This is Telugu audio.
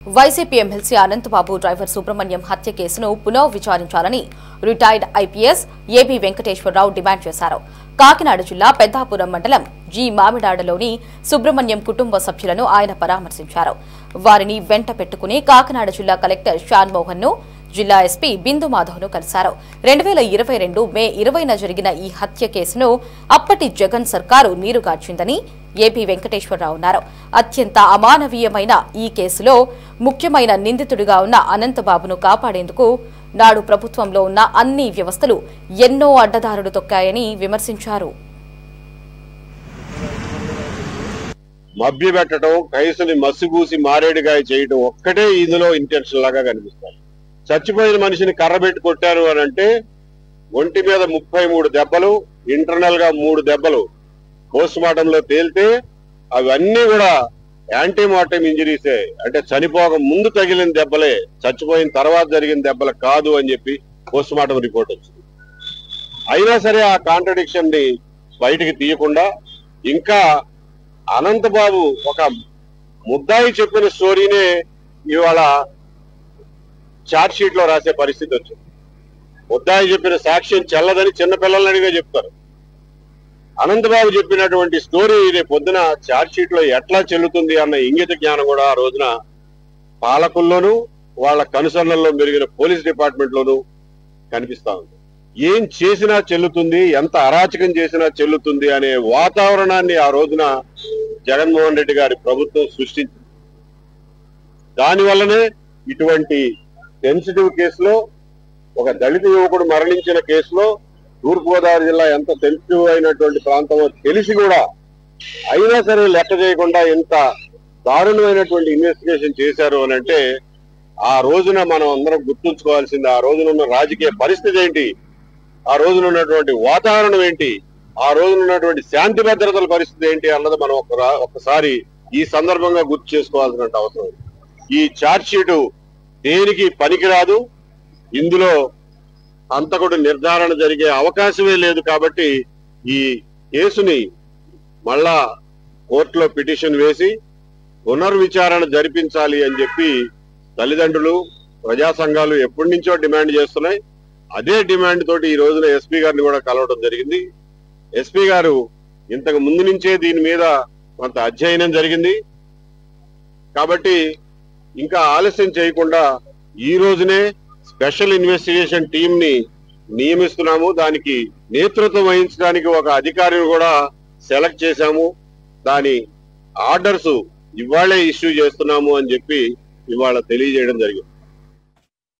YCP MLC Anantababu driver Subrahmanyam హత్య కేసును పునః విచారించాలని retired IPS AB Venkateswararao demand చేశారు. కాకినాడ జిల్లా పెద్దాపురం మండలం జి మామిడాడలోని సుబ్రహ్మణ్యం కుటుంబ సభ్యులను ఆయన పరామర్శించారు. వారిని వెంట పెట్టుకుని కాకినాడ జిల్లా కలెక్టర్ షాన్మోహన్ ను, జిల్లా ఎస్పీ బిందు మాధవ్ ను కలిశారు. 2022 మే 20న జరిగిన ఈ హత్య కేసును అప్పటి జగన్ సర్కారు నీరుగార్చిందని ఏపీ వెంకటేశ్వరరావు అన్నారు. అత్యంత అమానవీయమైన ఈ కేసులో ముఖ్యమైన నిందితుడిగా ఉన్న అనంతబాబును కాపాడేందుకు నాడు ప్రభుత్వంలో ఉన్న అన్ని వ్యవస్థలు ఎన్నో అడ్డదారులు తొక్కాయని విమర్శించారు. మభ్యపెట్టడం, కేసుని మసిబూసి మారేడుగాయ చేయడం ఒక్కటే ఇందులో ఇంటెన్షన్ లాగా కనిపిస్తుంది. చచ్చిపోయిన మనిషిని కర్రబెట్టి కొట్టారు అని అంటే ఒంటి మీద 33 దెబ్బలు, ఇంటర్నల్ గా 3 దెబ్బలు పోస్ట్ మార్టంలో తేలితే అవన్నీ కూడా యాంటీమార్టం ఇంజరీసే, అంటే చనిపోక ముందు తగిలిన దెబ్బలే, చచ్చిపోయిన తర్వాత జరిగిన దెబ్బలు కాదు అని చెప్పి పోస్ట్ మార్టం రిపోర్ట్ వచ్చింది. అయినా సరే ఆ కాంట్రడిక్షన్ ని బయటికి తీయకుండా ఇంకా అనంతబాబు ఒక ముద్దాయి చెప్పిన స్టోరీనే ఇవాళ చార్జ్ షీట్ లో రాసే పరిస్థితి వచ్చింది. ముద్దాయి చెప్పిన సాక్ష్యం చెల్లదని చిన్నపిల్లలనిగా చెప్తారు. అనంతబాబు చెప్పినటువంటి స్టోరీ రేపు పొద్దున చార్జ్ షీట్ లో ఎట్లా చెల్లుతుంది అన్న ఇంగిత జ్ఞానం కూడా ఆ రోజున పాలకుల్లోనూ వాళ్ళ కనుసరణల్లో మెరిగిన పోలీస్ డిపార్ట్మెంట్ లోనూ కనిపిస్తా ఉంది. ఏం చేసినా చెల్లుతుంది, ఎంత అరాచకం చేసినా చెల్లుతుంది అనే వాతావరణాన్ని ఆ రోజున జగన్మోహన్ రెడ్డి గారి ప్రభుత్వం సృష్టించింది. దానివల్లనే ఇటువంటి సెన్సిటివ్ కేసులో, ఒక దళిత యువకుడు మరణించిన కేసులో, తూర్పుగోదావరి జిల్లా ఎంత సెన్సిటివ్ అయినటువంటి ప్రాంతమో తెలిసి కూడా అయినా సరే లెక్క చేయకుండా ఎంత దారుణమైనటువంటి ఇన్వెస్టిగేషన్ చేశారు అని అంటే ఆ రోజున మనం అందరం గుర్తుంచుకోవాల్సింది ఆ రోజున ఉన్న రాజకీయ పరిస్థితి ఏంటి, ఆ రోజున ఉన్నటువంటి వాతావరణం ఏంటి, ఆ రోజున ఉన్నటువంటి శాంతి భద్రతల పరిస్థితి ఏంటి అన్నది మనం ఒక్కసారి ఈ సందర్భంగా గుర్తు చేసుకోవాల్సిన అవసరం. ఈ చార్జ్ షీటు దేనికి పనికిరాదు, ఇందులో హంతకుడు నిర్ధారణ జరిగే అవకాశమే లేదు. కాబట్టి ఈ కేసుని మళ్ళా కోర్టులో పిటిషన్ వేసి పునర్విచారణ జరిపించాలి అని చెప్పి తల్లిదండ్రులు, ప్రజా సంఘాలు ఎప్పటి నుంచో డిమాండ్ చేస్తున్నాయి. అదే డిమాండ్ తోటి ఈ రోజున ఎస్పీ గారిని కూడా కలవడం జరిగింది. ఎస్పీ గారు ఇంతకు ముందు నుంచే దీని మీద కొంత అధ్యయనం జరిగింది. కాబట్టి ఇంకా ఆలస్యం చేయకుండా ఈ రోజునే స్పెషల్ ఇన్వెస్టిగేషన్ టీమ్ ని నియమిస్తున్నాము. దానికి నేతృత్వం వహించడానికి ఒక అధికారిని కూడా సెలెక్ట్ చేశాము. దాని ఆర్డర్స్ ఇవాళే ఇష్యూ చేస్తున్నాము అని చెప్పి ఇవాళ తెలియజేయడం జరిగింది.